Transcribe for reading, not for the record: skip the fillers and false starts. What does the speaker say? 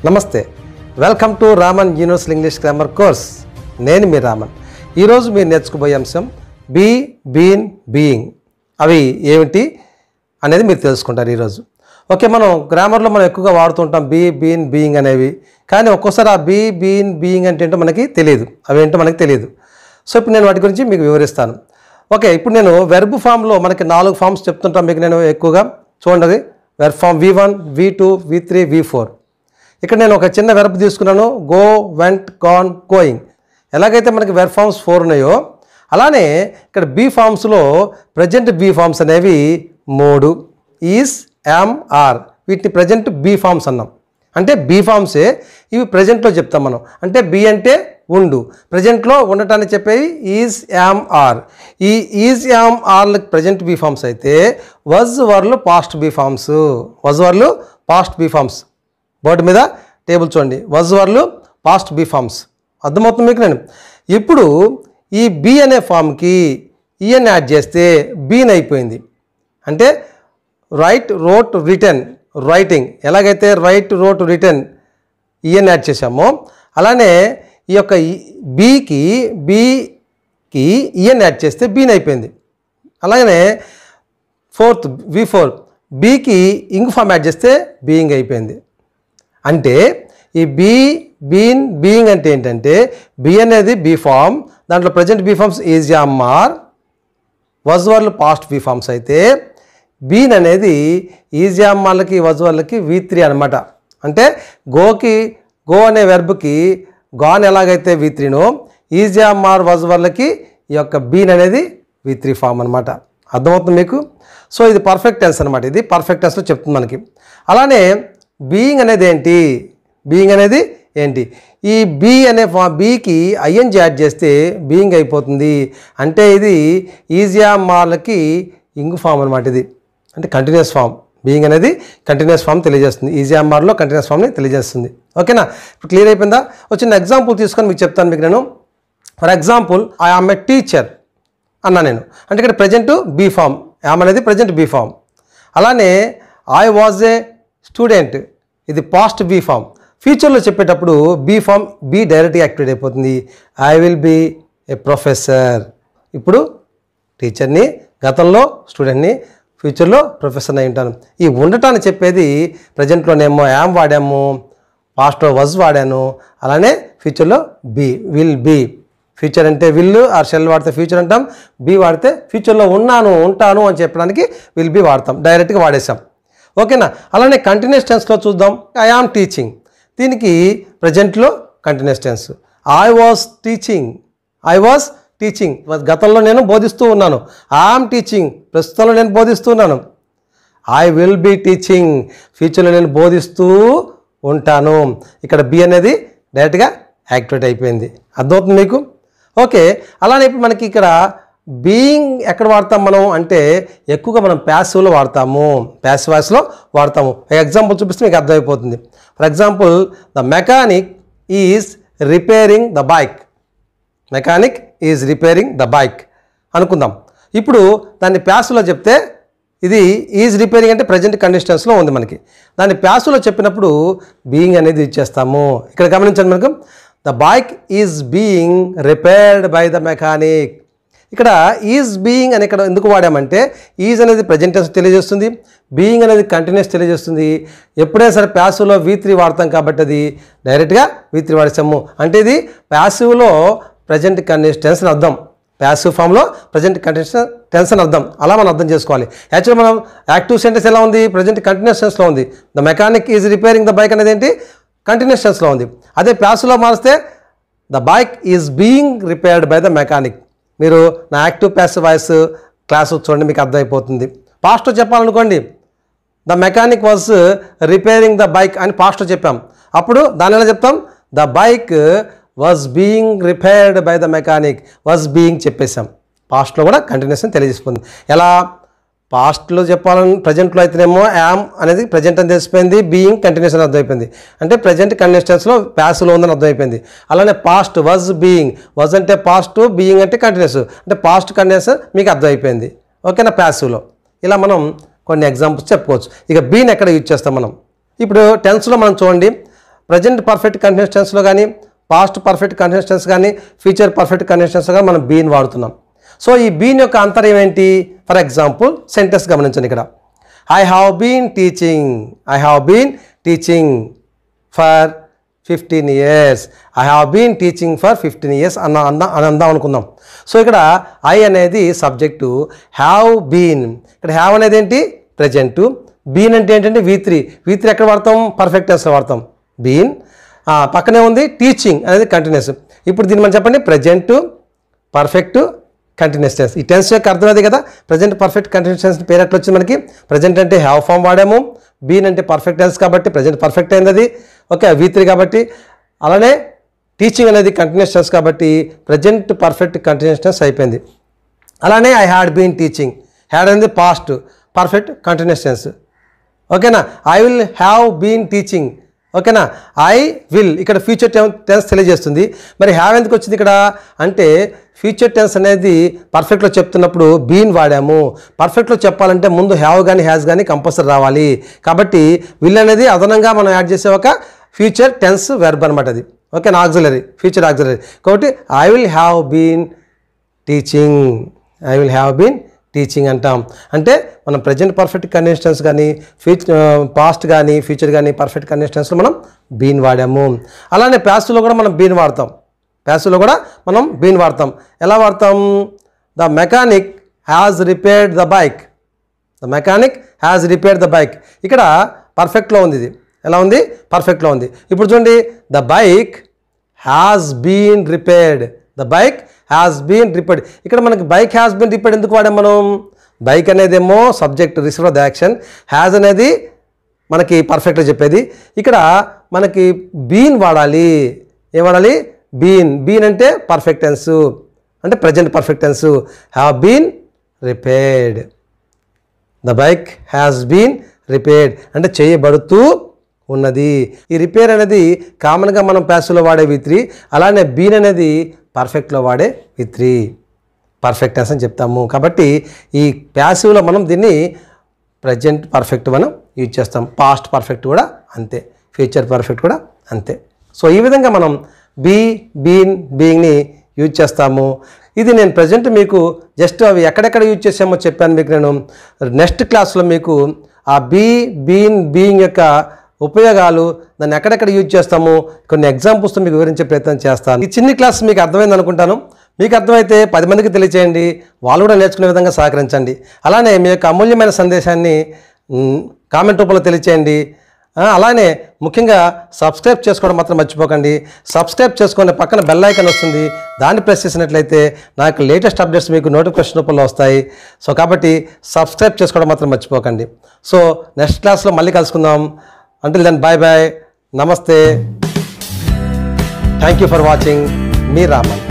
నమస్తే, welcome to Raman universal English grammar course. నేను మీ రామన్. ఈరోజు మీరు నేర్చుకోబోయే అంశం బీ, బీన్, బీయింగ్. అవి ఏమిటి అనేది మీరు తెలుసుకుంటారు ఈరోజు. ఓకే, మనం గ్రామర్లో మనం ఎక్కువగా వాడుతుంటాం బీ, బీన్, బీయింగ్ అనేవి. కానీ ఒక్కోసారి ఆ బీ, బీన్, బీయింగ్ అంటే ఏంటో మనకి తెలియదు, అవి ఏంటో మనకి తెలియదు. సో ఇప్పుడు నేను వాటి గురించి మీకు వివరిస్తాను. ఓకే, ఇప్పుడు నేను వెర్బ్ ఫామ్లో మనకి 4 ఫామ్స్ చెప్తుంటాను మీకు. నేను ఎక్కువగా చూడండి, verb form V1, V2, V3, V4. ఇక్కడ నేను ఒక చిన్న వెర్బ్ తీసుకున్నాను, గో, వెంట్, గాన్, గోయింగ్. ఎలాగైతే మనకి వెర్బ్ ఫామ్స్ 4 ఉన్నాయో అలానే ఇక్కడ బీ ఫామ్స్లో ప్రజెంట్ బీ ఫామ్స్ అనేవి 3, ఈజ్, యామ్, ఆర్. వీటిని ప్రజెంట్ బీ ఫామ్స్ అన్నాం. అంటే బీ ఫామ్సే ఇవి ప్రజెంట్లో చెప్తాం మనం. అంటే బీ అంటే ఉండు, ప్రజెంట్లో ఉండటాన్ని చెప్పేవి ఈజ్, యామ్, ఆర్. ఈ ఈజ్, యామ్, ఆర్లకు ప్రజెంట్ బీ ఫామ్స్ అయితే వజ్, వర్లు పాస్ట్ బీ ఫామ్స్. వజ్, వర్లు పాస్ట్ బీ ఫామ్స్. బోర్డు మీద టేబుల్ చూడండి, వజ్, వర్లు పాస్ట్ బీ ఫామ్స్. అర్థమవుతుంది మీకు? నేను ఇప్పుడు ఈ బీ అనే ఫామ్కి ఈఎన్ యాడ్ చేస్తే బీన్ అయిపోయింది. అంటే రైట్, రోట్, రిటర్న్, రైటింగ్. ఎలాగైతే write, wrote, written EN add చేసామో అలానే ఈ యొక్క బీకి ఈఎన్ యాడ్ చేస్తే బీన్ అయిపోయింది. అలాగనే ఫోర్త్ V4 బీకి ఇంగ్ ఫామ్ యాడ్ చేస్తే బీయింగ్ అయిపోయింది. అంటే ఈ బీ, బీన్, బీయింగ్ అంటే ఏంటంటే బీ అనేది బీ ఫామ్, దాంట్లో present be forms is, am, are. Was, వర్లు పాస్ట్ బీ ఫామ్స్ అయితే బీన్ అనేది ఈజ్, యామ్, ఆర్లకి వజ్, వర్లకి V3 అనమాట. అంటే గో అనే వెర్బ్కి గాన్ ఎలాగైతే V3నో ఈజ్, యామ్, ఆర్, వజ్, వర్లకి ఈ యొక్క బీన్ అనేది V3 ఫామ్ అనమాట. అర్థమవుతుంది మీకు? సో ఇది పర్ఫెక్ట్ టెన్స్ అనమాట. ఇది పర్ఫెక్ట్ టెన్స్లో చెప్తుంది మనకి. అలానే బీయింగ్ అనేది ఏంటి? బీయింగ్ అనేది ఏంటి? ఈ బీ అనే బీకి ఐఎన్జీ యాడ్ చేస్తే బీయింగ్ అయిపోతుంది. అంటే ఇది ఈజ్, యామ్, ఆర్లకి ఇంగ్ ఫామ్ అనమాట. ఇది అంటే కంటిన్యూస్ ఫామ్. బీయింగ్ అనేది కంటిన్యూస్ ఫామ్ తెలియజేస్తుంది. ఈజ్, యామ్, ఆర్లో కంటిన్యూస్ ఫామ్ని తెలియజేస్తుంది. ఓకేనా? ఇప్పుడు క్లియర్ అయిపోయిందా? వచ్చిన ఎగ్జాంపుల్ తీసుకొని మీకు చెప్తాను మీకు నేను. For example, I am a teacher అన్నా నేను. అంటే ఇక్కడ ప్రజెంట్ బీ ఫామ్, యామ్ అనేది ప్రజెంట్ బీ ఫామ్. అలానే ఐ వాజ్ ఏ స్టూడెంట్, ఇది పాస్ట్ బీ ఫామ్. ఫ్యూచర్లో చెప్పేటప్పుడు బీ ఫామ్ బీ డైరెక్ట్గా యాక్టివేట్ అయిపోతుంది. I will be a professor. ఇప్పుడు టీచర్ని, గతంలో స్టూడెంట్ని, ఫ్యూచర్లో ప్రొఫెసర్ని అయి ఉంటాను. ఈ ఉండటాన్ని చెప్పేది ప్రజెంట్లోనేమో యామ్ వాడాము, పాస్ట్లో వజ్ వాడాను. అలానే ఫ్యూచర్లో బీ, విల్ బీ. ఫ్యూచర్ అంటే విల్ ఆర్ షెల్ వాడితే ఫ్యూచర్ అంటాం, బీ వాడితే ఫ్యూచర్లో ఉంటాను అని చెప్పడానికి విల్ బీ వాడతాం. డైరెక్ట్గా వాడేసాం. ఓకేనా? అలానే కంటిన్యూస్ టెన్స్లో చూద్దాం. ఐ ఆమ్ టీచింగ్, దీనికి ప్రజెంట్లో continuous tense. I was teaching, గతంలో నేను బోధిస్తూ ఉన్నాను. ఐ ఆమ్ టీచింగ్, ప్రస్తుతంలో నేను బోధిస్తూ ఉన్నాను. ఐ విల్ బీ టీచింగ్, ఫ్యూచర్లో నేను బోధిస్తూ ఉంటాను. ఇక్కడ బీ అనేది డైరెక్ట్గా యాక్టివేట్ అయిపోయింది. అర్థమవుతుంది మీకు? ఓకే, అలానే ఇప్పుడు మనకి ఇక్కడ బీయింగ్ ఎక్కడ వాడతాం మనం అంటే ఎక్కువగా మనం ప్యాసివ్లో వాడతాము, ప్యాసివ్ వాయిస్లో వాడతాము. ఎగ్జాంపుల్ చూపిస్తే మీకు అర్థమైపోతుంది. For example, the mechanic is repairing the bike. Mechanic is repairing the bike అనుకుందాం. ఇప్పుడు దాన్ని ప్యాసివ్లో చెప్తే ఇది ఈజ్ రిపేరింగ్ అంటే ప్రజెంట్ కండిషన్స్లో ఉంది మనకి. దాన్ని ప్యాసివ్లో చెప్పినప్పుడు బీయింగ్ అనేది ఇచ్చేస్తాము. ఇక్కడ గమనించండి మనకు, the bike is being repaired by the mechanic. ఇక్కడ ఈజ్ బీయింగ్ అని ఇక్కడ ఎందుకు వాడామంటే ఈజ్ అనేది ప్రజెంట్ టెన్స్ తెలియజేస్తుంది, బీయింగ్ అనేది కంటిన్యూస్ తెలియజేస్తుంది. ఎప్పుడైనా సరే ప్యాసివ్లో V3 వాడతాం కాబట్టి అది డైరెక్ట్గా V3 వాడేసాము. అంటే ఇది ప్యాసివ్లో ప్రజెంట్ కంటిన్యూస్ టెన్స్ అని అర్థం, ప్యాసివ్ ఫామ్లో ప్రజెంట్ కంటిన్యూస్ టెన్స్ అని అర్థం. అలా మనం అర్థం చేసుకోవాలి. యాక్చువల్గా మనం యాక్టివ్ సెంటెన్స్ ఎలా ఉంది? ప్రజెంట్ కంటిన్యూస్ టెన్స్లో ఉంది. The mechanic is repairing the bike అనేది ఏంటి? కంటిన్యూస్ టెన్స్లో ఉంది. అదే ప్యాసివ్లో మారిస్తే the bike is being repaired by the mechanic. మీరు నా యాక్టివ్ ప్యాసివ్ వాయిస్ క్లాస్ చూడండి, మీకు అర్థమైపోతుంది. పాస్ట్లో చెప్పాలనుకోండి, the mechanic was repairing the bike అని పాస్ట్లో చెప్పాం. అప్పుడు దాని ఎలా చెప్తాం? The bike was being repaired by the mechanic. Was being చెప్పేసాం. పాస్ట్లో కూడా కంటిన్యూస్ అని తెలియజేస్తుంది. ఎలా? పాస్ట్లో చెప్పాలని ప్రజెంట్లో అయితేనేమో యామ్ అనేది ప్రజెంట్ అని తెలిసిపోయింది, బీయింగ్ కంటిన్యూస్ అని అర్థమైపోయింది. అంటే ప్రజెంట్ కంటిన్యూస్ టెన్స్లో ప్యాసివ్లో ఉందని అర్థమైపోయింది. అలానే పాస్ట్ వజ్ బీయింగ్, వజ్ అంటే పాస్ట్, బీయింగ్ అంటే కంటిన్యూస్, అంటే పాస్ట్ కంటిన్యూస్ మీకు అర్థమైపోయింది. ఓకేనా? ప్యాసివ్లో ఇలా మనం కొన్ని ఎగ్జాంపుల్స్ చెప్పుకోవచ్చు. ఇక బీన్ ఎక్కడ యూజ్ చేస్తాం మనం? ఇప్పుడు టెన్స్లో మనం చూడండి, ప్రజెంట్ పర్ఫెక్ట్ కంటిన్యూస్ టెన్స్లో కానీ పాస్ట్ పర్ఫెక్ట్ కంటిన్యూస్ టెన్స్ కానీ ఫ్యూచర్ పర్ఫెక్ట్ కంటిన్యూస్ టెన్స్లో కానీ మనం బీన్ వాడుతున్నాం. సో ఈ బీన్ యొక్క అంతరం ఏంటి? ఫర్ ఎగ్జాంపుల్ సెంటెన్స్ గమనించండి. ఇక్కడ I have been teaching for 15 years. I have been teaching for 15 years అని అందాం అనుకుందాం. సో ఇక్కడ ఐ అనేది సబ్జెక్టు, హ్యావ్ బీన్, ఇక్కడ హ్యావ్ అనేది ఏంటి? ప్రజెంటు. బీన్ అంటే ఏంటంటే V3 ఎక్కడ వాడతాం? పర్ఫెక్ట్ టెన్స్లో వాడతాం బీన్. పక్కనే ఉంది టీచింగ్ అనేది కంటిన్యూస్. ఇప్పుడు దీన్ని మనం చెప్పండి ప్రజెంటు పర్ఫెక్ట్ కంటిన్యూస్ టెన్స్. ఈ టెన్స్ యొక్క అర్థం అది కదా. ప్రజెంట్ పర్ఫెక్ట్ కంటిన్యూస్ టెన్స్ పేరు ఎట్లా వచ్చింది మనకి? ప్రజెంట్ అంటే హ్యావ్ ఫామ్ వాడాము, బీన్ అంటే పర్ఫెక్ట్ టెన్స్ కాబట్టి ప్రజెంట్ పర్ఫెక్ట్ అయింది అది, ఓకే V3 కాబట్టి. అలానే టీచింగ్ అనేది కంటిన్యూస్ టెన్స్ కాబట్టి ప్రజెంట్ పర్ఫెక్ట్ కంటిన్యూస్ టెన్స్ అయిపోయింది. అలానే I had been teaching, had అనేది పాస్ట్ పర్ఫెక్ట్ కంటిన్యూస్ టెన్స్, ఓకేనా. I will have been teaching, ఓకేనా. ఐ విల్ ఇక్కడ ఫ్యూచర్ టెన్స్ తెలియజేస్తుంది. మరి హ్యావ్ ఎందుకు వచ్చింది ఇక్కడ అంటే ఫ్యూచర్ టెన్స్ అనేది పర్ఫెక్ట్లో చెప్తున్నప్పుడు బీన్ వాడాము. పర్ఫెక్ట్లో చెప్పాలంటే ముందు హ్యావ్ కానీ హ్యాస్ కానీ కంపల్సరీ రావాలి. కాబట్టి విల్ అనేది అదనంగా మనం యాడ్ చేసే ఒక ఫ్యూచర్ టెన్స్ వెర్బ్ అనమాట అది, ఓకేనా. Auxiliary, future auxiliary. కాబట్టి I will have been teaching అంటాం. అంటే మనం ప్రజెంట్ పర్ఫెక్ట్ కంటిన్యూస్ టెన్స్ కానీ పాస్ట్ కానీ ఫ్యూచర్ కానీ పర్ఫెక్ట్ కంటిన్యూస్ టెన్స్లో మనం బీన్ వాడాము. అలానే ప్యాసివ్లో కూడా మనం బీన్ వాడతాం. ఎలా వాడతాం? The mechanic has repaired the bike. ఇక్కడ పర్ఫెక్ట్లో ఉంది, ఇది ఎలా ఉంది? పర్ఫెక్ట్లో ఉంది. ఇప్పుడు చూడండి the bike has been repaired. ఇక్కడ మనకి బైక్ హ్యాస్ బీన్ రిపేర్డ్ ఎందుకు వాడాం మనం? బైక్ అనేదేమో subject, receiver of the action, has అనేది మనకి పర్ఫెక్ట్గా చెప్పేది. ఇక్కడ మనకి బీన్ వాడాలి. ఏం వాడాలి? బీన్ అంటే పర్ఫెక్ట్ టెన్స్, అంటే present perfect tense. Have been repaired, the bike has been repaired అంటే చేయబడుతూ ఉన్నది. ఈ రిపేర్ అనేది కామన్గా మనం ప్యాసివ్లో వాడే V3, అలానే బీన్ అనేది పర్ఫెక్ట్లో వాడే V3 పర్ఫెక్ట్ టెన్స్ అని చెప్తాము. కాబట్టి ఈ ప్యాసివ్లో మనం దీన్ని ప్రజెంట్ పర్ఫెక్ట్ మనం యూజ్ చేస్తాం, పాస్ట్ పర్ఫెక్ట్ కూడా అంతే, ఫ్యూచర్ పర్ఫెక్ట్ కూడా అంతే. సో ఈ విధంగా మనం బీయింగ్ని యూజ్ చేస్తాము. ఇది నేను ప్రజెంట్ మీకు జస్ట్ అవి ఎక్కడెక్కడ యూజ్ చేసామో చెప్పాను మీకు. నేను నెక్స్ట్ క్లాస్లో మీకు ఆ బీయింగ్ యొక్క ఉపయోగాలు, దాన్ని ఎక్కడెక్కడ యూజ్ చేస్తాము, కొన్ని ఎగ్జాంపుల్స్తో మీకు వివరించే ప్రయత్నం చేస్తాను. ఈ చిన్ని క్లాస్ మీకు అర్థమైంది అనుకుంటాను. మీకు అర్థమైతే 10 మందికి తెలియచేయండి, వాళ్ళు కూడా నేర్చుకునే విధంగా సహకరించండి. అలానే మీ యొక్క అమూల్యమైన సందేశాన్ని కామెంట్ రూపంలో తెలియచేయండి. అలానే ముఖ్యంగా సబ్స్క్రైబ్ చేసుకోవడం మాత్రం మర్చిపోకండి. సబ్స్క్రైబ్ చేసుకునే పక్కన బెల్ ఐకాన్ వస్తుంది, దాన్ని ప్రెస్ చేసినట్లయితే నాకు లేటెస్ట్ అప్డేట్స్ మీకు నోటిఫికేషన్ రూపంలో వస్తాయి. సో కాబట్టి సబ్స్క్రైబ్ చేసుకోవడం మాత్రం మర్చిపోకండి. సో నెక్స్ట్ క్లాస్లో మళ్ళీ కలుసుకుందాం. Until then, bye bye, namaste, thank you for watching. Me Raman.